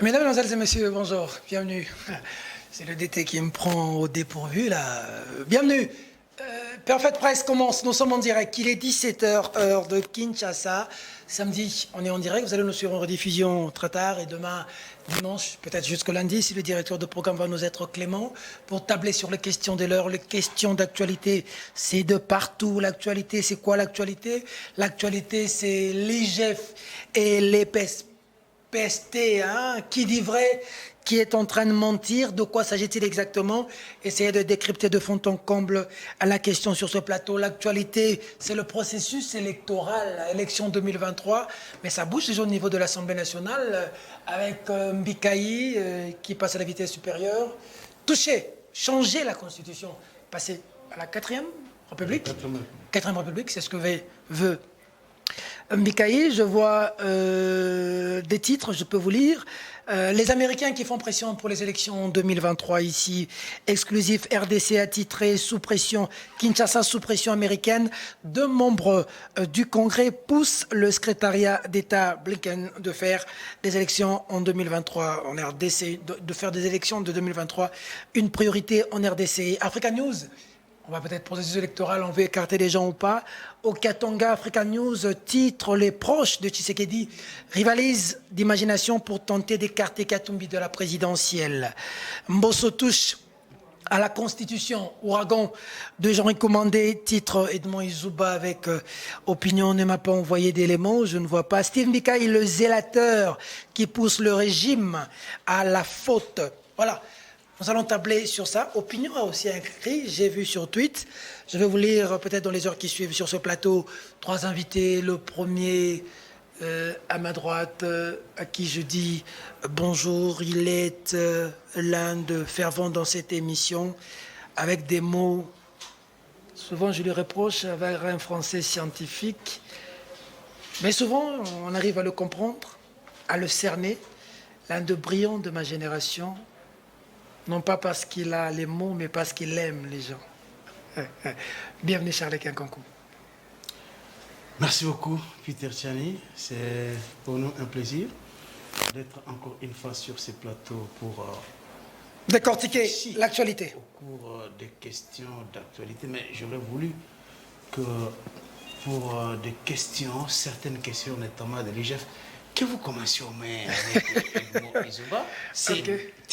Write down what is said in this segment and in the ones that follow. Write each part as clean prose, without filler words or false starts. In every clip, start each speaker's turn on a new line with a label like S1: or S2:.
S1: Mesdames, Mesdemoiselles et Messieurs, bonjour, bienvenue. C'est le DT qui me prend au dépourvu, là. Bienvenue. Perfect Press commence, nous sommes en direct. Il est 17h, heure de Kinshasa. Samedi, on est en direct. Vous allez nous suivre en rediffusion très tard. Et demain, dimanche, peut-être jusqu'au lundi, si le directeur de programme va nous être clément, pour tabler sur les questions de l'heure, les questions d'actualité. C'est de partout. L'actualité, c'est quoi l'actualité? L'actualité, c'est l'IGF et les PST, hein, qui dit vrai, qui est en train de mentir, de quoi s'agit-il exactement? Essayez de décrypter de fond en comble à la question sur ce plateau. L'actualité, c'est le processus électoral, élection 2023, mais ça bouge déjà au niveau de l'Assemblée nationale, avec Mbikaï qui passe à la vitesse supérieure. Toucher, changer la Constitution, passer à la 4e République. 4e République, c'est ce que veut Mbikaï. Je vois des titres, je peux vous lire. Les Américains qui font pression pour les élections 2023 ici, exclusif RDC attitré sous pression, Kinshasa sous pression américaine. Deux membres du Congrès poussent le secrétariat d'État Blinken de faire des élections en 2023 en RDC, de faire des élections de 2023 une priorité en RDC. Africa News. On va peut-être processus électoral, on veut écarter les gens ou pas. Au Katanga, Africa News titre: les proches de Tshisekedi rivalisent d'imagination pour tenter d'écarter Katumbi de la présidentielle. Mbosso touche à la Constitution, ouragan de Jean recommandé, titre Edmond Izouba avec opinion ne m'a pas envoyé d'éléments, je ne vois pas. Steve Mbikaï, le zélateur qui pousse le régime à la faute. Voilà. Nous allons tabler sur ça. Opinion a aussi écrit, j'ai vu sur Twitter. Je vais vous lire peut-être dans les heures qui suivent sur ce plateau 3 invités. Le premier à ma droite, à qui je dis bonjour. Il est l'un de fervent dans cette émission, avec des mots, souvent je lui reproche avec un français scientifique, mais souvent on arrive à le comprendre, à le cerner. L'un de brillants de ma génération, non pas parce qu'il a les mots, mais parce qu'il aime les gens. Bienvenue Charles Kinkankou.
S2: Merci beaucoup Peter Tchani. C'est pour nous un plaisir d'être encore une fois sur ces plateaux pour
S1: décortiquer l'actualité.
S2: Au cours des questions d'actualité, mais j'aurais voulu que pour des questions, certaines questions notamment de l'IGF, que vous commenciez au moins avec Edmond Izouba. C'est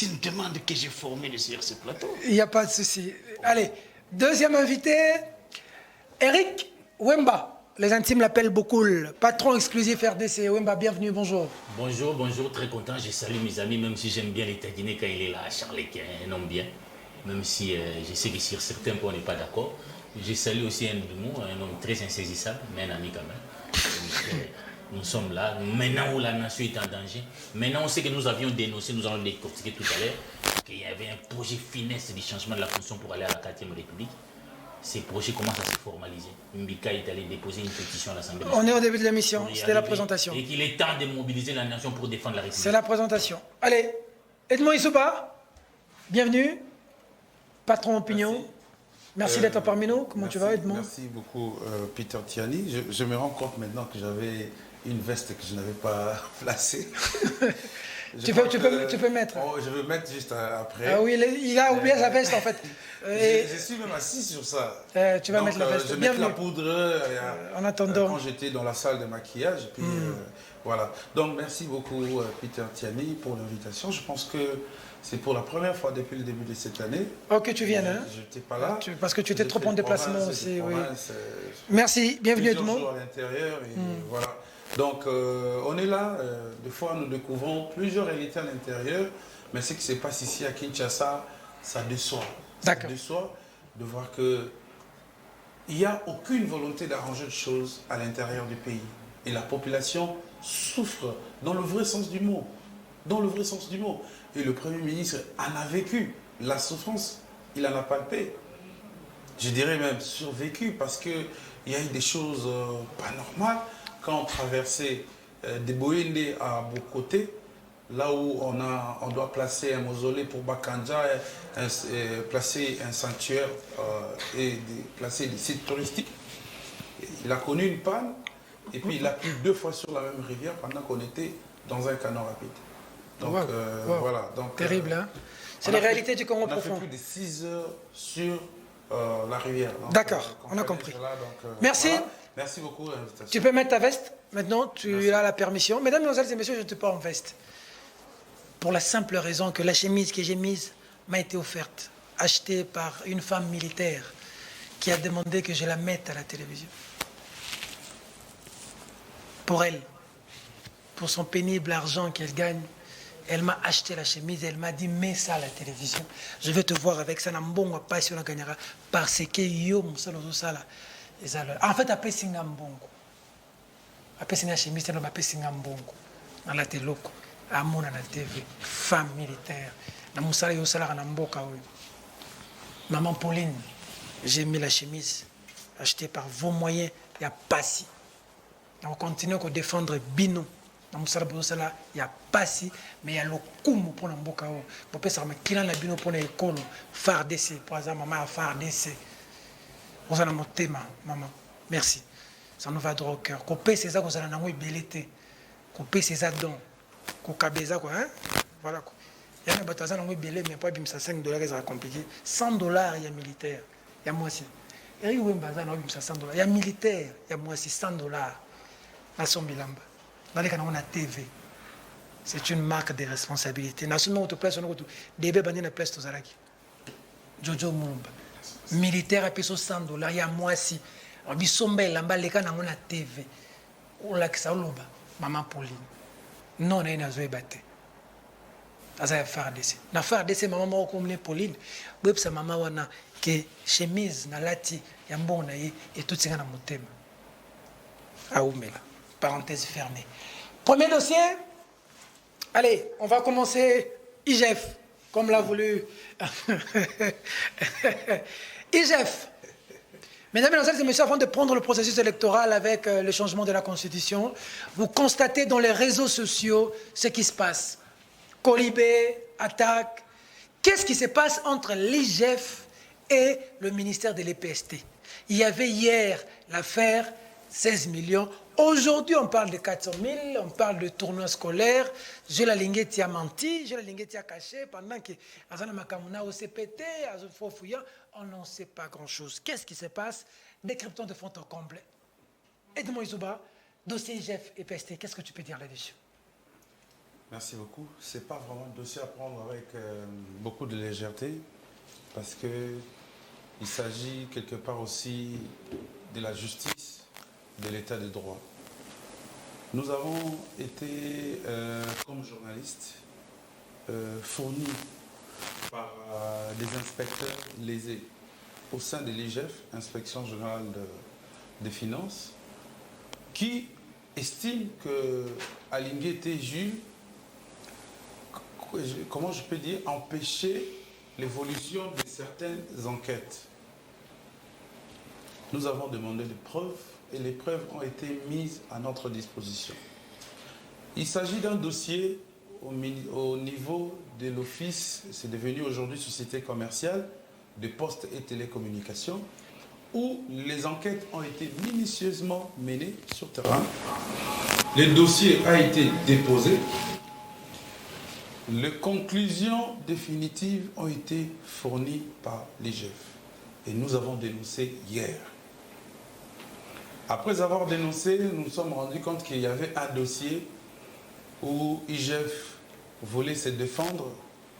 S2: une demande que j'ai formulée sur ce plateau.
S1: Il n'y a pas de souci. Allez, deuxième invité, Eric Wemba. Les intimes l'appellent beaucoup, le patron exclusif RDC. Wemba, bienvenue, bonjour.
S3: Bonjour, bonjour, très content. Je salue mes amis, même si j'aime bien l'État guinéen quand il est là. Charles qui est un homme bien, même si je sais que sur certains points on n'est pas d'accord. Je salue aussi un homme très insaisissable, mais un ami quand même. Donc, nous sommes là, maintenant où la nation est en danger. Maintenant, on sait que nous avions dénoncé, nous allons décortiquer tout à l'heure, qu'il y avait un projet finesse du changement de la Constitution pour aller à la 4e République. Ces projets commencent à se formaliser. Mbikaï est allé déposer une pétition à l'Assemblée nationale.
S1: On est au début de l'émission, c'était la présentation.
S3: Et qu'il est temps de mobiliser la nation pour défendre la République.
S1: C'est la présentation. Allez, Edmond Izouba, bienvenue, patron opinion. Merci d'être parmi nous. Comment tu vas, Edmond?
S4: Merci beaucoup, Peter Tiani. Je me rends compte maintenant que j'avais une veste que je n'avais pas placée.
S1: Tu peux mettre.
S4: Oh, je vais mettre juste après.
S1: Ah oui, il a oublié sa veste en fait.
S4: Je suis même assis sur ça.
S1: Tu vas mettre la veste.
S4: Je mets la poudre
S1: en attendant.
S4: quand j'étais dans la salle de maquillage. Puis, voilà. Donc merci beaucoup, Peter Tiani, pour l'invitation. Je pense que c'est pour la première fois depuis le début de cette année.
S1: Oh, que tu viennes, hein?
S4: Je n'étais pas là.
S1: Parce que tu étais trop en déplacement aussi. Oui.
S4: Merci,
S1: bienvenue Edmond.
S4: Jours à l'intérieur, voilà. Donc, on est là. Des fois, nous découvrons plusieurs réalités à l'intérieur. Mais ce qui se passe ici à Kinshasa, ça déçoit. Ça déçoit de voir qu'il n'y a aucune volonté d'arranger les choses à l'intérieur du pays. Et la population souffre dans le vrai sens du mot. Dans le vrai sens du mot. Et le Premier ministre en a vécu la souffrance. Il en a palpé. Je dirais même survécu parce qu'il y a eu des choses pas normales. Quand on traversait des Boyende à Bokoté, là où on doit placer un mausolée pour Bakanja, placer un sanctuaire et placer des sites touristiques, il a connu une panne et puis il a plu 2 fois sur la même rivière pendant qu'on était dans un canot rapide. Donc, voilà. Donc,
S1: terrible, hein? C'est les réalités du Congo profond.
S4: On a fait plus de 6 heures sur la rivière.
S1: D'accord, on a compris.
S4: Là, donc,
S1: merci.
S4: Voilà. Merci beaucoup.
S1: Tu peux mettre ta veste maintenant, tu as la permission. Mesdames, Mesdemoiselles et Messieurs, je ne te pas en veste. Pour la simple raison que la chemise que j'ai mise m'a été offerte, achetée par une femme militaire qui a demandé que je la mette à la télévision. Pour elle, pour son pénible argent qu'elle gagne, elle m'a acheté la chemise et elle m'a dit mets ça à la télévision. Je vais te voir avec ça. Parce que yo, en fait, après c'est Ngambongo. Après c'est la chemise, elle m'a appelé Ngambongo. Dans la télé, à mon TV, femme militaire. Dans mon salaire, yo salaire na mboka. Maman Pauline, j'ai mis la chemise achetée par vos moyens. Il n'y a pas si. On continue à défendre Bino. Dans mon salaire, il n'y a pas si, mais il y a le coup pour le mboka. Pour que ça me kill la Bino pour l'école. Phare d'essai. Pour exemple, maman, phare d'essai. Vous avez mon thème, maman. Merci. Ça nous va droit au cœur. Coupez ces actes, vous allez en ébellité. Coupez ces dons. Coupez ces hein? Voilà quoi. Il y a un bataillon en ébellé, mais pas bim ça $5, ça va compliqué. $100, il y a militaire. Il y a moi aussi. Il y a $100. Il y a militaire, il y a moi aussi $100. Nation Bilamba. Dans les canaux, on a TV. C'est une marque de responsabilité. Nation, on te place, on a des bébés dans la place, tous Araki. Jojo Mumba. Militaire à peso $100, il y a moi aussi. On dit sombe lamba les canaux, on a TV. On l'a que ça, maman Pauline. Non, on a une azoué batte. Aza faire d'essai. Na faire d'essai, maman m'a comme les Pauline. Web sa maman wana que chemise na lati ya mbona et tout ça na motem. Aoumela. Parenthèse fermée. Premier dossier. Allez, on va commencer IGF, comme l'a voulu. IGF. Mesdames et messieurs, avant de prendre le processus électoral avec le changement de la Constitution, vous constatez dans les réseaux sociaux ce qui se passe. Colibé, attaque. Qu'est-ce qui se passe entre l'IGF et le ministère de l'EPST? Il y avait hier l'affaire 16 millions. Aujourd'hui, on parle de 400 000, on parle de tournoi scolaire. Je la linguette a menti, je la linguette a caché pendant que Azana Makamuna au CPT, on n'en sait pas grand-chose. Qu'est-ce qui se passe? Décryptons de fond en comble. Aide-moi, Izouba, dossier IGF et PST, qu'est-ce que tu peux dire là-dessus?
S4: Merci beaucoup. Ce n'est pas vraiment un dossier à prendre avec beaucoup de légèreté parce qu'il s'agit quelque part aussi de la justice, de l'état de droit. Nous avons été, comme journalistes, fournis par des inspecteurs lésés au sein de l'IGF, Inspection Générale des Finances, qui estiment que Alinguete Jules, comment je peux dire, empêcher l'évolution de certaines enquêtes. Nous avons demandé des preuves et les preuves ont été mises à notre disposition. Il s'agit d'un dossier au niveau de l'office, c'est devenu aujourd'hui société commerciale de postes et télécommunications, où les enquêtes ont été minutieusement menées sur terrain. Le dossier a été déposé. Les conclusions définitives ont été fournies par l'IGF et nous avons dénoncé hier. Après avoir dénoncé, nous nous sommes rendus compte qu'il y avait un dossier où IGF voulait se défendre,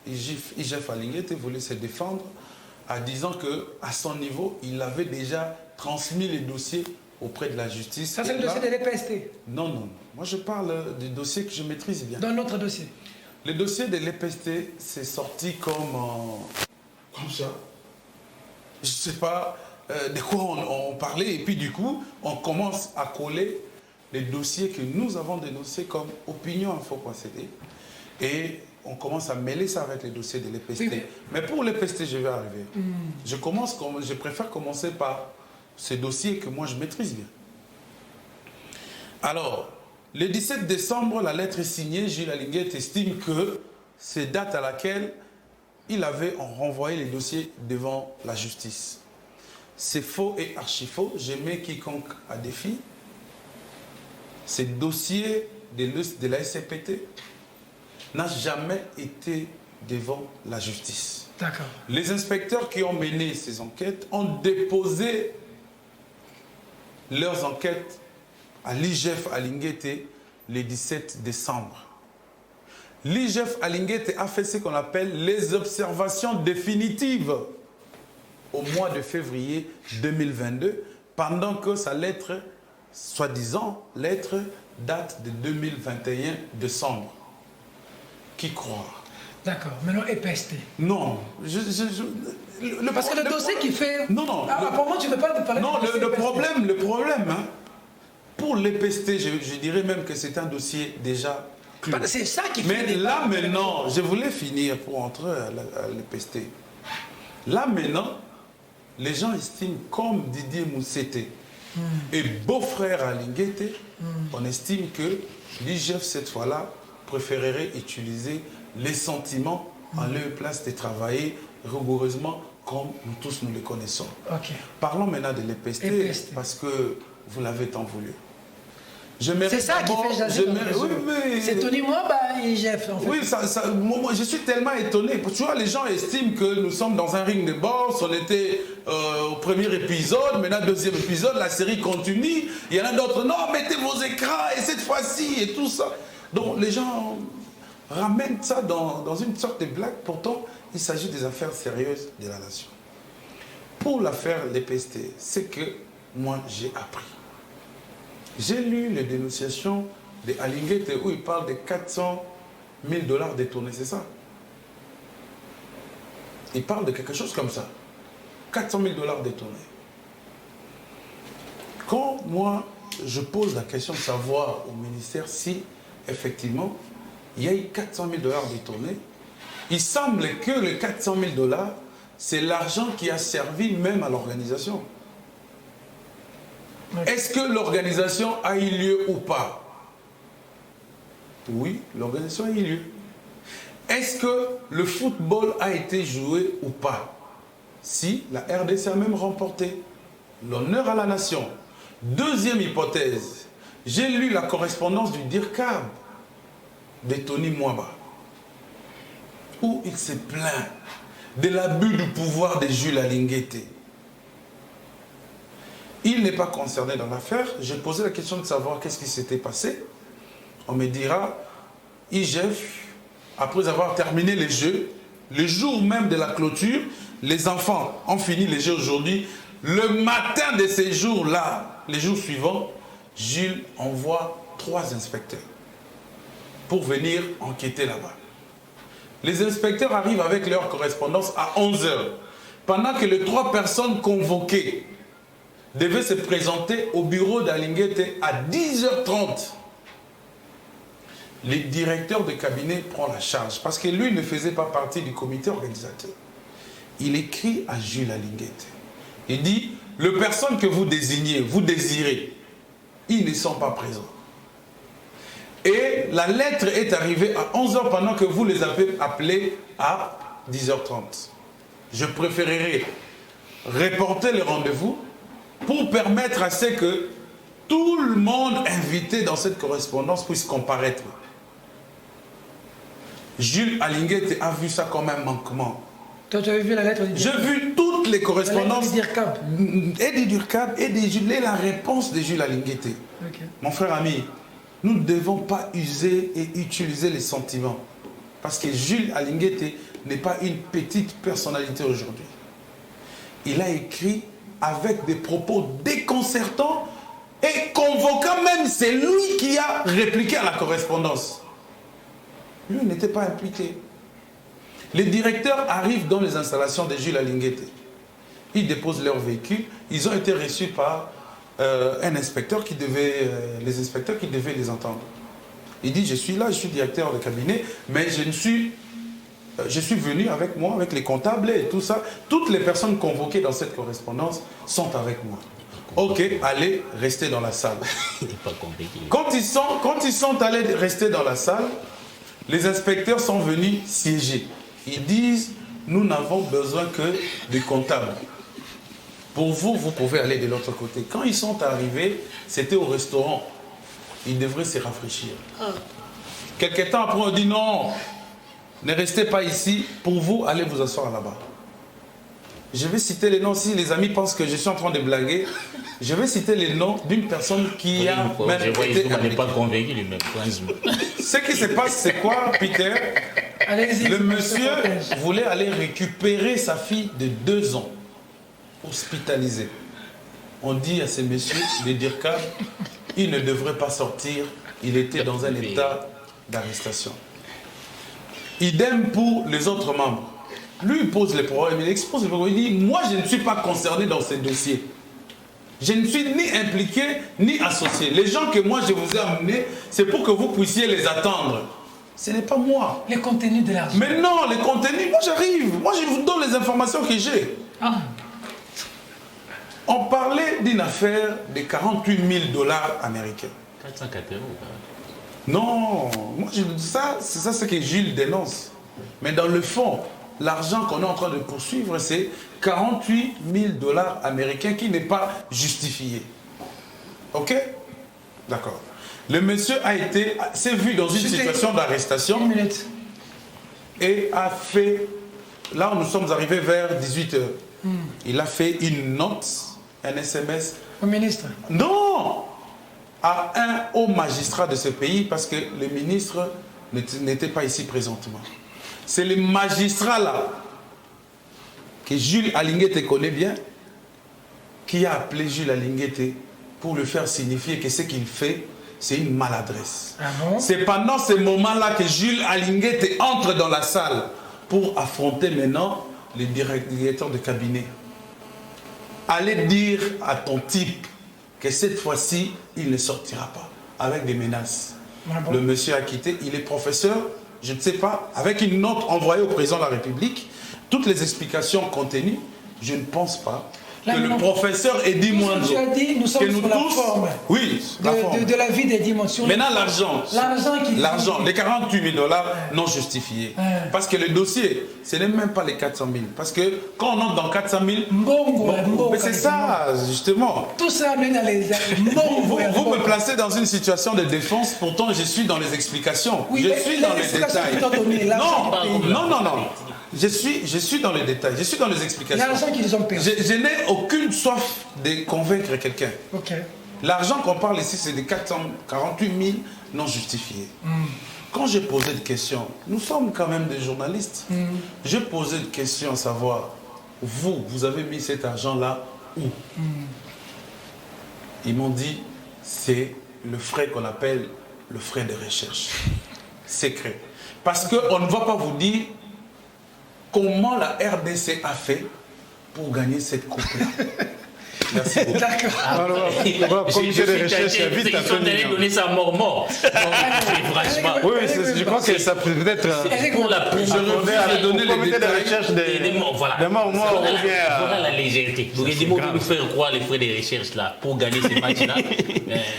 S4: IGF Alinguete voulait se défendre en disant qu'à son niveau, il avait déjà transmis les dossiers auprès de la justice.
S1: Ça, c'est le dossier de l'EPST?
S4: Non, non. Moi, je parle des dossiers que je maîtrise bien.
S1: Dans notre dossier?
S4: Le dossier de l'EPST, c'est sorti comme ça. Je ne sais pas de quoi on parlait. Et puis du coup, on commence à coller les dossiers que nous avons dénoncés comme opinion info.cd. Et on commence à mêler ça avec les dossiers de l'EPST. Oui, mais pour l'EPST, je vais arriver. Je préfère commencer par ces dossiers que moi je maîtrise bien. Alors, le 17 décembre, la lettre est signée. Gilles Alinguete estime que c'est date à laquelle il avait renvoyé les dossiers devant la justice. C'est faux et archi-faux. Je mets quiconque à défi. Ces dossiers de la SCPT n'a jamais été devant la justice.
S1: D'accord.
S4: Les inspecteurs qui ont mené ces enquêtes ont déposé leurs enquêtes à l'IGF à Linguete le 17 décembre. L'IGF à Linguete a fait ce qu'on appelle les observations définitives au mois de février 2022, pendant que sa lettre, soi-disant lettre, date de 2021 décembre. Qui croit?
S1: D'accord. Maintenant, EPST.
S4: Non.
S1: Parce que le dossier qui fait...
S4: Non, non.
S1: Pour moi, tu ne veux pas te parler
S4: non,
S1: de dossier
S4: le
S1: EPST.
S4: problème, hein, pour l'EPST, je dirais même que c'est un dossier déjà clos.
S1: C'est ça qui fait...
S4: Mais là, maintenant, je voulais finir pour entrer à l'EPST. Là, maintenant, les gens estiment, comme Didier Moussete et beau-frère à Linguete, on estime que l'IGF, cette fois-là, préférerait utiliser les sentiments en leur place de travailler rigoureusement comme nous tous nous les connaissons.
S1: Okay.
S4: Parlons maintenant de l'EPST parce que vous l'avez tant voulu.
S1: C'est ça qui fait jaser.
S4: Oui,
S1: c'est Tony Mwamba et IGF en fait.
S4: Oui, moi, je suis tellement étonné. Tu vois, les gens estiment que nous sommes dans un ring de boxe. On était au premier épisode, maintenant deuxième épisode, la série continue. Il y en a d'autres, non, mettez vos écrans et cette fois-ci et tout ça. Donc les gens ramènent ça dans une sorte de blague. Pourtant, il s'agit des affaires sérieuses de la nation. Pour l'affaire l'EPST, c'est que moi j'ai appris. J'ai lu les dénonciations de Alinguete où il parle de 400 000 $ détournés, c'est ça? Il parle de quelque chose comme ça. 400 000 $ détournés. Quand moi, je pose la question de savoir au ministère si, effectivement, il y a eu 400 000 $ détournés, il semble que les 400 000 $, c'est l'argent qui a servi même à l'organisation. Est-ce que l'organisation a eu lieu ou pas? Oui, l'organisation a eu lieu. Est-ce que le football a été joué ou pas? Si, la RDC a même remporté. L'honneur à la nation. Deuxième hypothèse, j'ai lu la correspondance du DIRCAB de Tony Mwamba, où il se plaint de l'abus du pouvoir de Jules Alinguete. Il n'est pas concerné dans l'affaire. J'ai posé la question de savoir qu'est-ce qui s'était passé. On me dira, IGF, après avoir terminé les jeux, le jour même de la clôture, les enfants ont fini les jeux aujourd'hui. Le matin de ces jours-là, les jours suivants, Jules envoie 3 inspecteurs pour venir enquêter là-bas. Les inspecteurs arrivent avec leur correspondance à 11 h, pendant que les 3 personnes convoquées devaient se présenter au bureau d'Alinguete à 10 h 30. Le directeur de cabinet prend la charge parce que lui ne faisait pas partie du comité organisateur. Il écrit à Jules Alinguete. Il dit, les personnes que vous désignez, vous désirez, ils ne sont pas présents. Et la lettre est arrivée à 11 h pendant que vous les avez appelés à 10 h 30. Je préférerais reporter le rendez-vous pour permettre à ce que tout le monde invité dans cette correspondance puisse comparaître. Jules Alinguete a vu ça comme un manquement.
S1: Toi, tu avais vu la lettre du
S4: J'ai vu toutes les correspondances
S1: du DIRCAB.
S4: et du DIRCAB et la réponse de Jules Alinguete.
S1: Okay.
S4: Mon frère ami, nous ne devons pas user et utiliser les sentiments. Parce que Jules Alinguete n'est pas une petite personnalité aujourd'hui. Il a écrit avec des propos déconcertants et convoquant même, c'est lui qui a répliqué à la correspondance. Lui n'était pas impliqué. Les directeurs arrivent dans les installations de Jules Alinguete. Ils déposent leur véhicule. Ils ont été reçus par un inspecteur qui devait, les inspecteurs qui devaient les entendre. Il dit, je suis là, je suis directeur de cabinet, mais je suis venu avec moi, avec les comptables et tout ça. Toutes les personnes convoquées dans cette correspondance sont avec moi. Ok, allez, restez dans la salle. Quand ils sont allés rester dans la salle, les inspecteurs sont venus siéger. Ils disent, nous n'avons besoin que des comptables. Pour vous, vous pouvez aller de l'autre côté. Quand ils sont arrivés, c'était au restaurant. Ils devraient se rafraîchir. Quelques temps après, on dit non, ne restez pas ici. Pour vous, allez vous asseoir là-bas. Je vais citer les noms, si les amis pensent que je suis en train de blaguer, je vais citer les noms d'une personne qui a même été...
S3: Je n'est pas convaincu lui-même.
S4: Ce qui se passe, c'est quoi, Peter? Le monsieur voulait aller récupérer sa fille de 2 ans, hospitalisée. On dit à ce monsieur de dire qu'il ne devrait pas sortir, il était dans un état d'arrestation. Idem pour les autres membres. Lui, il pose les problèmes, il expose les problèmes, il dit, moi je ne suis pas concerné dans ces dossiers. Je ne suis ni impliqué, ni associé. Les gens que moi je vous ai amenés, c'est pour que vous puissiez les attendre. Ce n'est pas moi.
S1: Les contenus de l'argent.
S4: Mais non, les contenus, moi j'arrive. Moi je vous donne les informations que j'ai.
S1: Ah.
S4: On parlait d'une affaire de 48 000 $ américains.
S3: 404 €.
S4: Non, moi je dis ça, c'est ça ce que Gilles dénonce. Mais dans le fond, l'argent qu'on est en train de poursuivre, c'est 48 000 $ américains qui n'est pas justifié. Ok? D'accord. Le monsieur s'est vu dans une situation d'arrestation et a fait, là où nous sommes arrivés vers 18 h, il a fait une note, un SMS.
S1: Au ministre?
S4: Non! À un haut magistrat de ce pays, parce que le ministre n'était pas ici présentement. C'est le magistrat là, que Jules Alinguete connaît bien, qui a appelé Jules Alinguete pour le faire signifier que ce qu'il fait, c'est une maladresse.
S1: Ah bon? C'est
S4: pendant ce moment-là que Jules Alinguete entre dans la salle pour affronter maintenant les directeurs de cabinet. Allez dire à ton type que cette fois-ci, il ne sortira pas, avec des menaces.
S1: Ah bon?
S4: Le monsieur a quitté, il est professeur, je ne sais pas, avec une note envoyée au président de la République, toutes les explications contenues, je ne pense pas que le professeur Eddy Mwanzo,
S1: tu as dit, nous sommes sur la forme.
S4: Oui,
S1: de la vie des dimensions.
S4: Maintenant, l'argent, les 48 000 $ non justifiés. Parce que le dossier, ce n'est même pas les 400 000. Parce que quand on entre dans 400 000, mais c'est ça, justement.
S1: Tout ça amène à les...
S4: Vous me placez dans une situation de défense, pourtant je suis dans les explications.
S1: Oui,
S4: je suis dans les détails. Non. Je suis dans les détails, je suis dans les explications.
S1: L'argent qu'ils ont perdu.
S4: Je n'ai aucune soif de convaincre quelqu'un.
S1: Okay.
S4: L'argent qu'on parle ici, c'est de 448 000 non justifiés. Quand j'ai posé des questions, nous sommes quand même des journalistes. J'ai posé des questions à savoir, vous avez mis cet argent-là où? Ils m'ont dit, c'est le frais qu'on appelle le frais de recherche. Secret. Parce qu'on ne va pas vous dire comment la RDC a fait pour gagner cette coupe-là. Merci beaucoup.
S1: D'accord.
S3: Comité de recherche vite. Ils sont allés donner ça mort. Franchement.
S5: Oui, je crois que ça peut être...
S3: Pour la
S4: je reviens à donner les
S5: comité de recherche des morts morts ou bien...
S3: Voilà la légèreté. Vous avez dit, vous faire croire les frais de recherche là pour gagner ces matchs-là.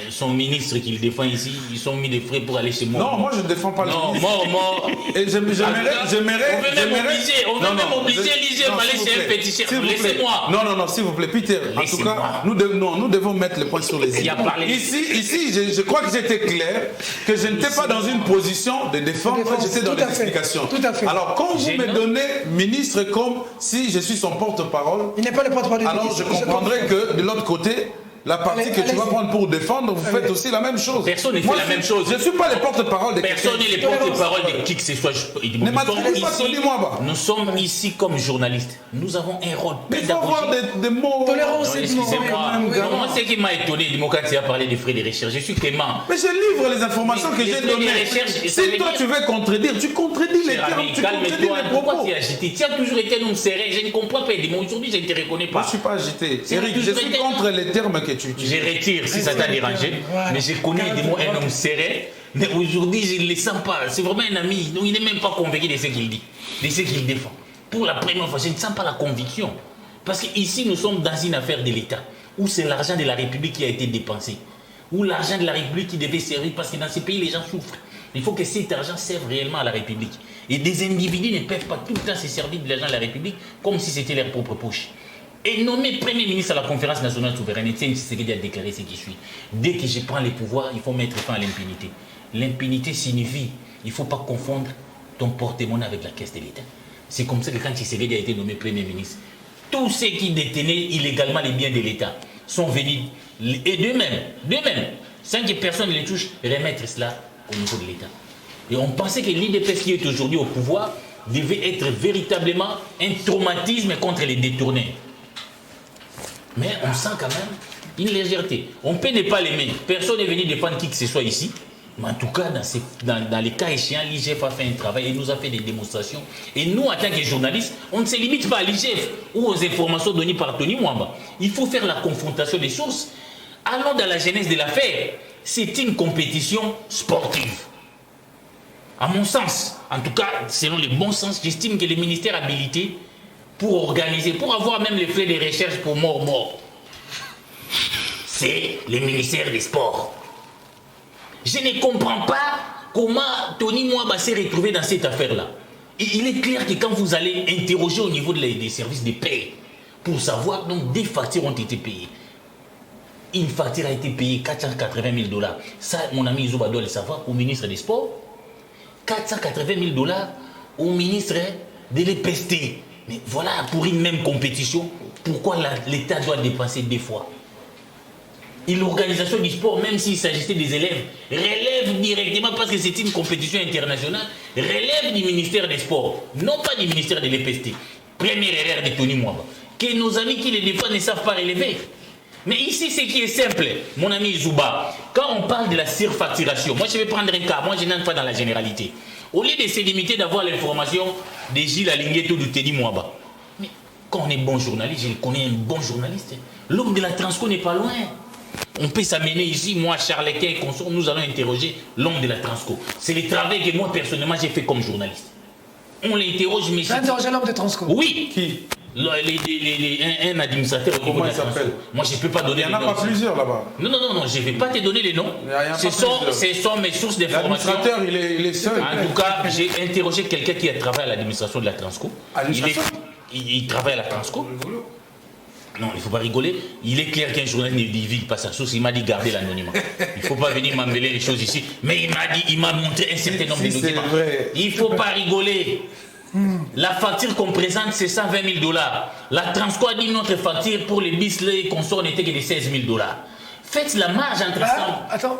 S3: Son ministre qu'il défend ici, ils ont mis des frais pour aller chez moi.
S4: Non, moi je ne défends pas le ministre.
S3: Non, mort.
S4: Et j'aimerais...
S3: On veut même obliger l'IGF à aller chez un pétition. Laissez-moi.
S4: Non, s'il vous plaît, Peter. En tout cas, nous devons mettre le point sur les i. Ici, je crois que j'étais clair, que je n'étais pas dans une position de défense, j'étais dans les explications.
S1: Tout à fait.
S4: Alors, quand vous me donnez ministre comme si je suis son porte-parole,
S1: il n'est pas le porte-parole.
S4: Alors, je comprendrai que de l'autre côté, la partie que tu vas prendre pour défendre, vous faites aussi la même chose.
S3: Personne ne fait la même chose.
S4: Je ne suis pas le porte-parole de quelqu'un.
S3: Personne n'est le porte-parole de qui que ce soit. Nous sommes ici comme journalistes. Nous avons un rôle pédagogique.
S4: Il faut avoir des mots.
S3: Tolérance, excusez-moi. Moi, ce qui m'a étonné, démocratie a parlé des frais de recherche. Je suis clément.
S4: Mais je livre les informations que j'ai données. Si toi tu veux contredire, tu contredis les termes, tu contredis les propos.
S3: Pourquoi tu es agité? Tu as toujours été un homme serein. Je ne comprends pas. Aujourd'hui, je ne te reconnais pas.
S4: Je ne suis pas agité. Eric, je suis contre les termes que tu utilises.
S3: Je retire si ça t'a dérangé, mais je connais un homme serein, mais aujourd'hui je ne le sens pas. C'est vraiment un ami, il n'est même pas convaincu de ce qu'il dit, de ce qu'il défend. Pour la première fois, je ne sens pas la conviction. Parce qu'ici nous sommes dans une affaire de l'État, où c'est l'argent de la République qui a été dépensé, où l'argent de la République qui devait servir, parce que dans ces pays les gens souffrent. Il faut que cet argent serve réellement à la République. Et des individus ne peuvent pas tout le temps se servir de l'argent de la République comme si c'était leur propre poche. Et nommé Premier ministre à la Conférence nationale de souveraineté, Tshisekedi a déclaré ce qui suit. Dès que je prends les pouvoirs, il faut mettre fin à l'impunité. L'impunité signifie, il ne faut pas confondre ton porte-monnaie avec la caisse de l'État. C'est comme ça que quand Tshisekedi a été nommé Premier ministre, tous ceux qui détenaient illégalement les biens de l'État sont venus, et d'eux-mêmes, sans que personne ne les touche, remettre cela au niveau de l'État. Et on pensait que l'IDPS qui est aujourd'hui au pouvoir devait être véritablement un traumatisme contre les détournés. Mais on sent quand même une légèreté. On peut ne pas l'aimer. Personne n'est venu défendre qui que ce soit ici. Mais en tout cas, dans les cas échéants, l'IGF a fait un travail et nous a fait des démonstrations. Et nous, en tant que journalistes, on ne se limite pas à l'IGF ou aux informations données par Tony Mwamba. Il faut faire la confrontation des sources. Allons dans la genèse de l'affaire. C'est une compétition sportive. À mon sens, en tout cas, selon le bon sens, j'estime que le ministère habilité pour organiser, pour avoir même les frais de recherche pour mort, c'est le ministère des Sports. Je ne comprends pas comment Tony Mwamba s'est retrouvé dans cette affaire-là. Il est clair que quand vous allez interroger au niveau des services de paie, pour savoir, donc des factures ont été payées. Une facture a été payée 480 000 $. Ça, mon ami Zouba doit le savoir, au ministre des Sports. 480 000 $ au ministre de l'EPST. Mais voilà, pour une même compétition, pourquoi l'État doit dépenser 2 fois? Et l'organisation du sport, même s'il s'agissait des élèves, relève directement, parce que c'est une compétition internationale, relève du ministère des Sports, non pas du ministère de l'EPST. Première erreur de Tony Mwamba, que nos amis qui les défendent ne savent pas relever. Mais ici, ce qui est simple, mon ami Zouba, quand on parle de la surfacturation, moi je vais prendre un cas, moi je n'entre pas dans la généralité. Au lieu de se limiter d'avoir l'information de Gilles Alingueto ou de Tony Mwamba, mais quand on est bon journaliste, je connais un bon journaliste, l'homme de la Transco n'est pas loin. On peut s'amener ici, moi, Charlequin et consort, nous allons interroger l'homme de la Transco. C'est le travail que moi, personnellement, j'ai fait comme journaliste. On l'interroge, mais...
S1: Tu as interrogé l'homme de Transco?
S3: Oui.
S4: Qui?
S3: Un administrateur.
S4: Comment il s'appelle?
S3: Moi, je ne peux pas donner les noms.
S4: Il n'y en a pas plusieurs là-bas.
S3: Non, je ne vais pas te donner les noms. Ce sont mes sources d'information.
S4: L'administrateur, il est seul.
S3: En tout cas, j'ai interrogé quelqu'un qui a travaillé à l'administration de la Transco. Il travaille à la Transco. Non, il ne faut pas rigoler. Il est clair qu'un journaliste ne divulgue pas sa source. Il m'a dit garder l'anonymat. Il ne faut pas venir m'emmêler les choses ici. Mais il m'a montré un certain nombre de documents. Il ne faut pas rigoler. La facture qu'on présente, c'est 120 000 $. La Transco a dit notre facture pour les Bisley et consorts n'était que de 16 000 $. Faites la marge entre ça.
S1: Attends.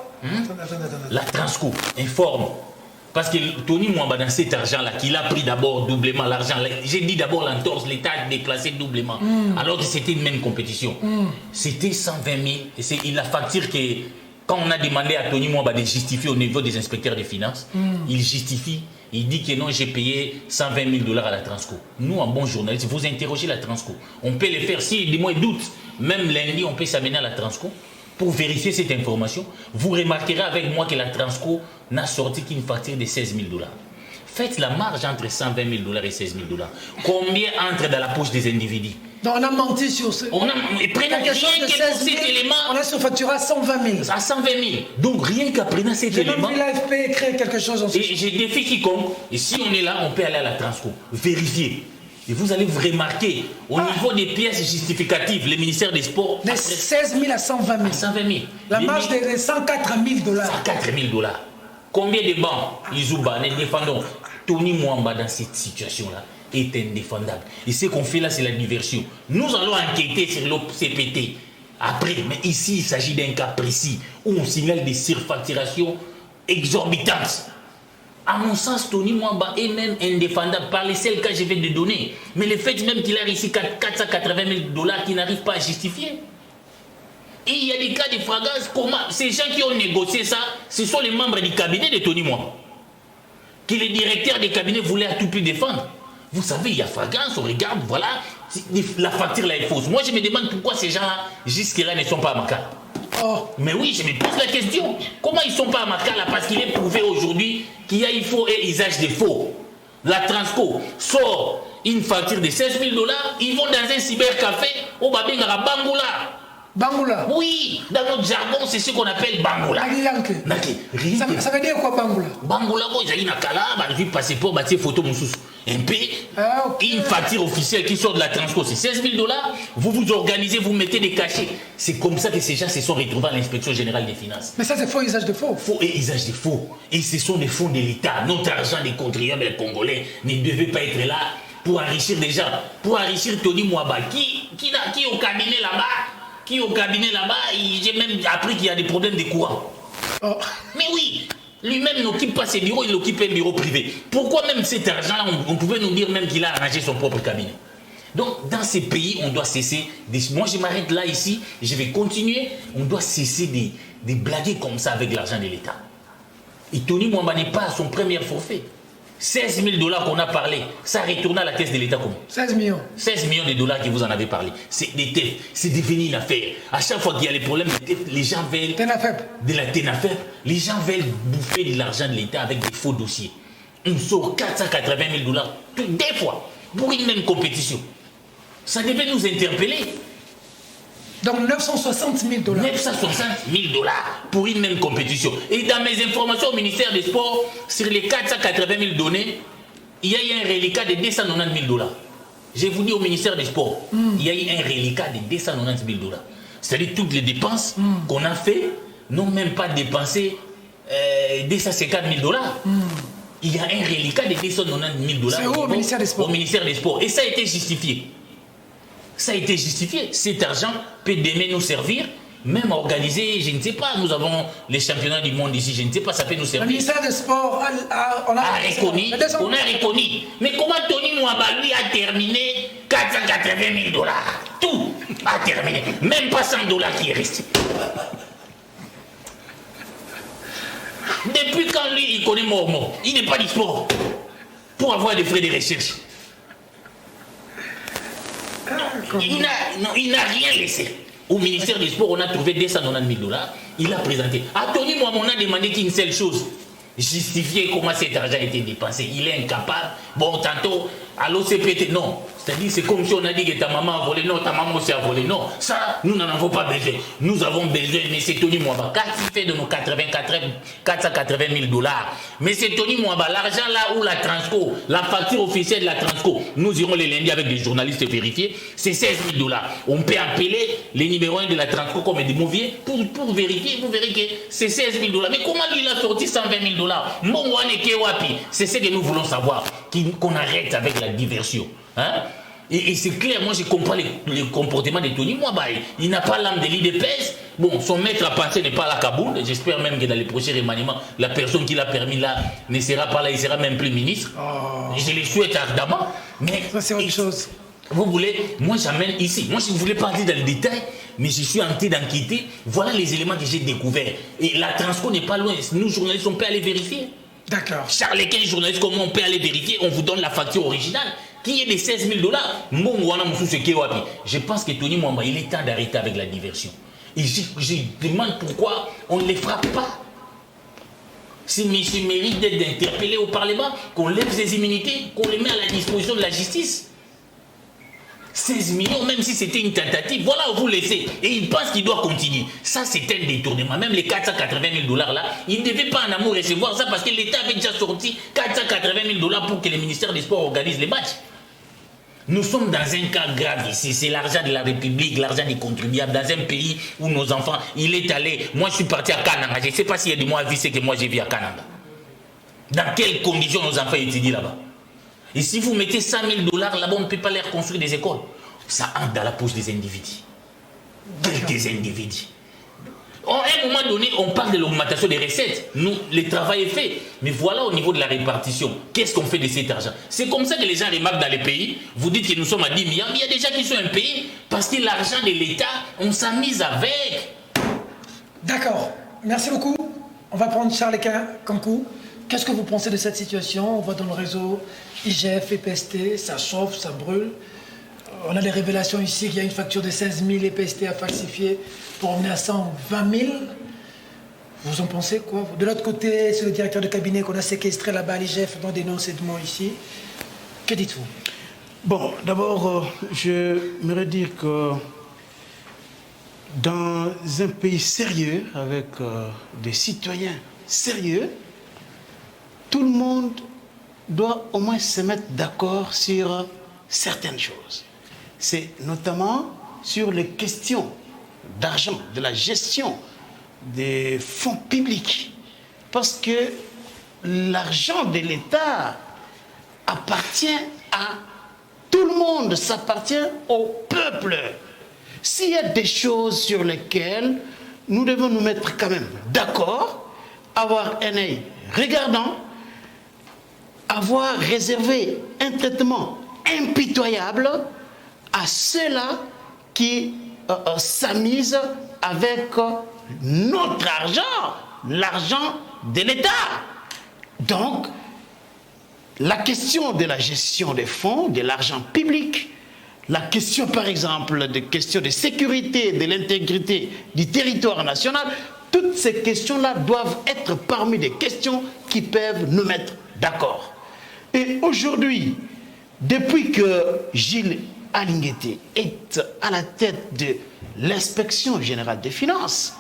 S3: La Transco informe. Parce que Tony Mwamba, dans cet argent-là, qu'il a pris d'abord doublement l'argent, j'ai dit d'abord l'entorse, l'État a déplacé doublement, alors que c'était une même compétition. C'était 120 000. Et c'est la facture que, quand on a demandé à Tony Mwamba de justifier au niveau des inspecteurs des finances, il justifie, il dit que non, j'ai payé 120 000 $ à la Transco. Nous, en bon journaliste, vous interrogez la Transco. On peut le faire. Si des mois doute, même lundi, on peut s'amener à la Transco pour vérifier cette information. Vous remarquerez avec moi que la Transco n'a sorti qu'une facture de 16 000 $. Faites la marge entre 120 000 $ et 16 000 $. Combien entre dans la poche des individus?
S1: Non, on a menti sur ce.
S3: Et prenant rien que pour cet élément.
S1: On a surfacturé à 120 000.
S3: À 120 000. Donc rien qu'apprenant cet élément.
S1: J'ai même vu l'AFP créer quelque chose en ce
S3: sens. Et j'ai défie quiconque. Et si on est là, on peut aller à la Transco. Vérifier. Et vous allez vous remarquer, au niveau des pièces justificatives, le ministère des Sports...
S1: De 16 000 à 120 000.
S3: 120 000.
S1: La marge de 104 000 $.
S3: 104 000 $. Combien de bancs, Izouba, nous défendons? Tony Mwamba, dans cette situation-là, est indéfendable. Et ce qu'on fait là, c'est la diversion. Nous allons enquêter sur l'OCPT après. Mais ici, il s'agit d'un cas précis où on signale des surfacturations exorbitantes. À mon sens, Tony Mwamba est même indéfendable par les seuls cas que je vais te donner. Mais le fait même qu'il a réussi 480 000 $ qu'il n'arrive pas à justifier. Et il y a des cas de fragance. Comment ces gens qui ont négocié ça, ce sont les membres du cabinet de Tony Mwamba. Que les directeurs des cabinets voulaient à tout prix défendre. Vous savez, il y a fragance, on regarde, voilà, la facture là est fausse. Moi, je me demande pourquoi ces gens-là, jusque-là, ne sont pas à Makala. Oh. Mais oui, je me pose la question. Comment ils ne sont pas à Makala? Parce qu'il est prouvé aujourd'hui qu'il y a faux et usage de faux. La Transco sort une facture de 16 000 $, ils vont dans un cybercafé au Babengara Bangoula.
S1: Bangoula?
S3: Oui, dans notre jargon, c'est ce qu'on appelle Bangoula. Ça
S1: veut dire quoi Bangoula?
S3: Bangoula, ils ont un passeport, ils ont photo, un pays, une facture officielle qui sort de la Transco, c'est 16 000 $. Vous vous organisez, vous mettez des cachets. C'est comme ça que ces gens se sont retrouvés à l'inspection générale des finances.
S1: Mais ça, c'est faux usage de faux.
S3: Faux et usage de faux. Et ce sont des fonds de l'État. Notre argent des contribuables congolais ne devait pas être là pour enrichir des gens. Pour enrichir Tony Mwaba, qui est au cabinet là-bas. J'ai même appris qu'il y a des problèmes de courant. Oh. Mais oui, lui-même n'occupe pas ses bureaux, il occupe un bureau privé. Pourquoi même cet argent-là, on pouvait nous dire même qu'il a arrangé son propre cabinet. Donc, dans ces pays, on doit cesser. Moi, je m'arrête là, ici, je vais continuer. On doit cesser de blaguer comme ça avec l'argent de l'État. Et Tony Mwamba n'est pas à son premier forfait. 16 000 $ qu'on a parlé, ça retourne à la caisse de l'État comment?
S1: 16 millions.
S3: 16 millions de dollars que vous en avez parlé. C'est des TEF, c'est devenu une affaire. À chaque fois qu'il y a les problèmes de TEF, les gens veulent... De la TENAFEP. Les gens veulent bouffer de l'argent de l'État avec des faux dossiers. On sort 480 000 $ des fois pour une même compétition. Ça devait nous interpeller.
S1: Donc 960 000 $.
S3: 960 000 $ pour une même compétition. Et dans mes informations au ministère des Sports, sur les 480 000 donnés, il y a eu un reliquat de 290 000 $. Je vous dis au ministère des Sports, il y a eu un reliquat de 290 000 $. C'est-à-dire toutes les dépenses qu'on a fait n'ont même pas dépensé 250 000 $. Il y a un reliquat de 290 000 $.
S1: C'est au ministère des Sports.
S3: Au ministère des Sports. Et ça a été justifié. Ça a été justifié. Cet argent peut demain nous servir, même à organiser, je ne sais pas, nous avons les championnats du monde ici, je ne sais pas, ça peut nous servir.
S1: Le ministère des Sports, on a
S3: reconnu. Mais comment Tony Mwamba, lui, a terminé 480 000 $? Tout a terminé. Même pas 100 $ qui est resté. Depuis quand lui, il connaît mort, il n'est pas du sport pour avoir des frais de recherche. Il n'a rien laissé. Au ministère des Sports, on a trouvé 290 000 $. Il a présenté. À Tony Mwamba, on a demandé qu'une seule chose. Justifier comment cet argent a été dépensé. Il est incapable. Bon, tantôt, à l'OCPT, non. C'est-à-dire, c'est comme si on a dit que ta maman a volé. Non, ta maman aussi a volé. Non, ça, nous n'en avons pas besoin. Nous avons besoin, mais c'est Tony Mwamba. Qu'est-ce qu'il fait de nos 480 000 $? Mais c'est Tony Mwamba. L'argent là où la Transco, la facture officielle de la Transco, nous irons les lundis avec des journalistes vérifier, c'est 16 000 $. On peut appeler les numéros 1 de la Transco comme des mouviers pour vérifier. Vous verrez que c'est 16 000 $. Mais comment lui, il a sorti 120 000 $? C'est ce que nous voulons savoir. Qu'on arrête avec la diversion. Hein? Et c'est clair, moi je comprends les comportements de Tony Mwamba. Il n'a pas l'âme de l'IDPS. Bon, son maître à penser n'est pas à la Kaboul. J'espère même que dans les prochains remaniements, la personne qui l'a permis là ne sera pas là, il sera même plus ministre. Je le souhaite ardemment. Mais
S1: ça, c'est autre chose.
S3: Vous voulez, moi j'amène ici. Moi je ne voulais pas aller dans le détail, mais je suis en train d'enquêter. Voilà les éléments que j'ai découverts. Et la Transco n'est pas loin. Nous, journalistes, on peut aller vérifier.
S1: D'accord.
S3: Charles Lequin, journaliste, comment on peut aller vérifier? On vous donne la facture originale qui est de 16 000 $. Je pense que Tony Mwamba, il est temps d'arrêter avec la diversion. Et je demande pourquoi on ne les frappe pas. Si monsieur mérite d'être interpellé au Parlement, qu'on lève ses immunités, qu'on les met à la disposition de la justice. 16 millions, même si c'était une tentative, voilà où vous laissez. Et il pense qu'il doit continuer. Ça, c'est un détournement. Même les 480 000 $ là, il ne devait pas en amour recevoir ça parce que l'État avait déjà sorti 480 000 $ pour que le ministère des Sports organise les matchs. Nous sommes dans un cas grave ici. C'est l'argent de la République, l'argent des contribuables, dans un pays où nos enfants, il est allé. Moi, je suis parti à Kananga. Je ne sais pas s'il y a de moi à vivre ce que moi j'ai vu à Kananga. Dans quelles conditions nos enfants étudient là-bas? Et si vous mettez 100 000 $ là-bas, on ne peut pas leur construire des écoles. Ça entre dans la poche des individus. Quelques individus. À un moment donné, on parle de l'augmentation des recettes. Nous, le travail est fait. Mais voilà au niveau de la répartition. Qu'est-ce qu'on fait de cet argent? C'est comme ça que les gens remarquent dans les pays. Vous dites que nous sommes à 10 milliards, mais il y a des gens qui sont impayés parce que l'argent de l'État, on s'amuse avec.
S1: D'accord. Merci beaucoup. On va prendre Charles Kankou. Qu'est-ce que vous pensez de cette situation? On voit dans le réseau IGF, EPST, ça chauffe, ça brûle. On a des révélations ici qu'il y a une facture de 16 000 EPST à falsifier pour emmener à 120 000. Vous en pensez quoi? De l'autre côté, c'est le directeur de cabinet qu'on a séquestré là-bas à l'IGF, dont dénonce Edmond ici. Que dites-vous?
S2: Bon, d'abord, je voudrais dire que dans un pays sérieux, avec des citoyens sérieux, tout le monde doit au moins se mettre d'accord sur certaines choses. C'est notamment sur les questions d'argent, de la gestion des fonds publics. Parce que l'argent de l'État appartient à tout le monde, s'appartient au peuple. S'il y a des choses sur lesquelles nous devons nous mettre quand même d'accord, avoir un œil regardant, avoir réservé un traitement impitoyable à ceux-là qui s'amusent avec notre argent, l'argent de l'État. Donc, la question de la gestion des fonds, de l'argent public, la question par exemple de questions de sécurité, de l'intégrité du territoire national, toutes ces questions-là doivent être parmi les questions qui peuvent nous mettre d'accord. Et aujourd'hui, depuis que Gilles Alinguete est à la tête de l'inspection générale des finances,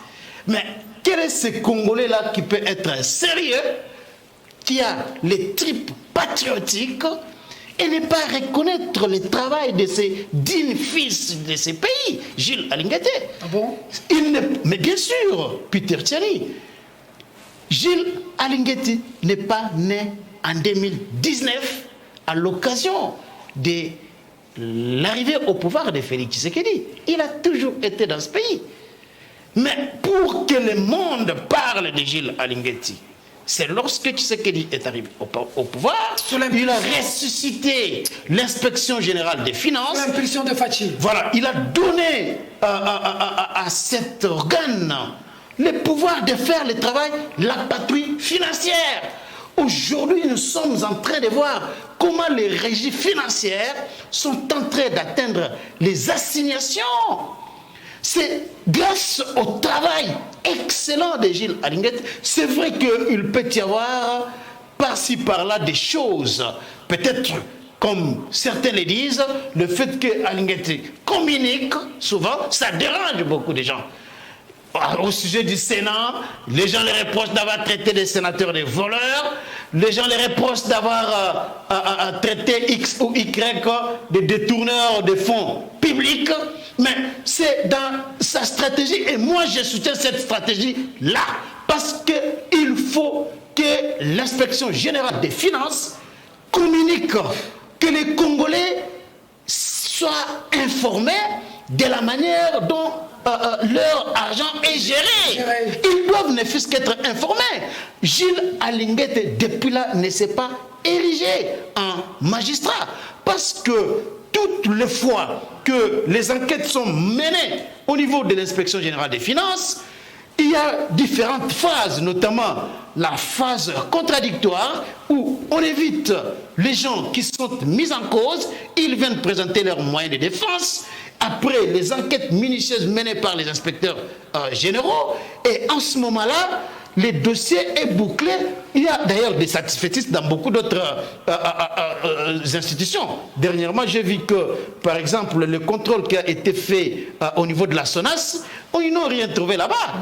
S2: mais quel est ce Congolais-là qui peut être sérieux, qui a les tripes patriotiques et ne pas reconnaître le travail de ces dignes fils de ces pays, Gilles Alinguete?
S1: Ah bon?
S2: Mais bien sûr, Peter Tiani, Gilles Alinguete n'est pas né en 2019 à l'occasion de l'arrivée au pouvoir de Félix Tshisekedi. Il a toujours été dans ce pays. Mais pour que le monde parle de Gilles Alinguete, c'est lorsque Tshisekedi est arrivé au pouvoir, il a ressuscité l'inspection générale des finances.
S1: L'impulsion de Fachi.
S2: Voilà, il a donné à cet organe le pouvoir de faire le travail, la patrouille financière. Aujourd'hui, nous sommes en train de voir comment les régies financières sont en train d'atteindre les assignations. C'est grâce au travail excellent de Gilles Alinguete. C'est vrai qu'il peut y avoir par-ci par-là des choses. Peut-être, comme certains le disent, le fait que Alinguete communique souvent, ça dérange beaucoup de gens. Au sujet du Sénat, les gens les reprochent d'avoir traité les sénateurs de voleurs, les gens les reprochent d'avoir traité X ou Y de détourneurs de fonds publics, mais c'est dans sa stratégie, et moi je soutiens cette stratégie-là, parce qu'il faut que l'inspection générale des finances communique, que les Congolais soient informés de la manière dont leur argent est géré. Ils doivent ne fût-ce qu'être informés. Gilles Alinguete, depuis là, ne s'est pas érigé en magistrat. Parce que toutes les fois que les enquêtes sont menées au niveau de l'inspection générale des finances, il y a différentes phases, notamment la phase contradictoire où on évite les gens qui sont mis en cause, ils viennent présenter leurs moyens de défense. Après, les enquêtes minutieuses menées par les inspecteurs généraux, et en ce moment-là, le dossier est bouclé. Il y a d'ailleurs des satisfaitistes dans beaucoup d'autres institutions. Dernièrement, j'ai vu que, par exemple, le contrôle qui a été fait au niveau de la SONAS, ils n'ont rien trouvé là-bas.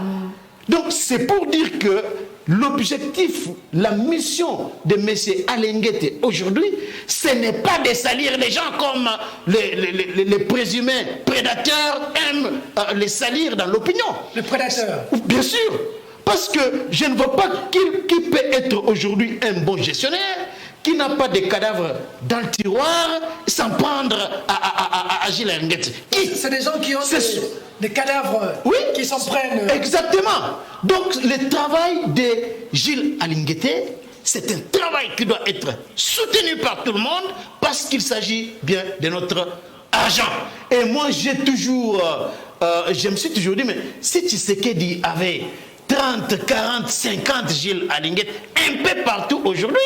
S2: Donc, c'est pour dire que l'objectif, la mission de M. Alinguete aujourd'hui, ce n'est pas de salir les gens comme les présumés prédateurs aiment les salir dans l'opinion.
S1: Les prédateurs.
S2: Bien sûr. Parce que je ne vois pas qui peut être aujourd'hui un bon gestionnaire, qui n'a pas de cadavres dans le tiroir, s'en prendre à Gilles Alinguete.
S1: C'est des gens qui ont des cadavres, oui, qui s'en prennent.
S2: Exactement. Donc le travail de Gilles Alinguete, c'est un travail qui doit être soutenu par tout le monde, parce qu'il s'agit bien de notre argent. Et moi j'ai toujours, je me suis toujours dit, mais si Tshisekedi avait 30, 40, 50 Gilles Alinguete un peu partout aujourd'hui,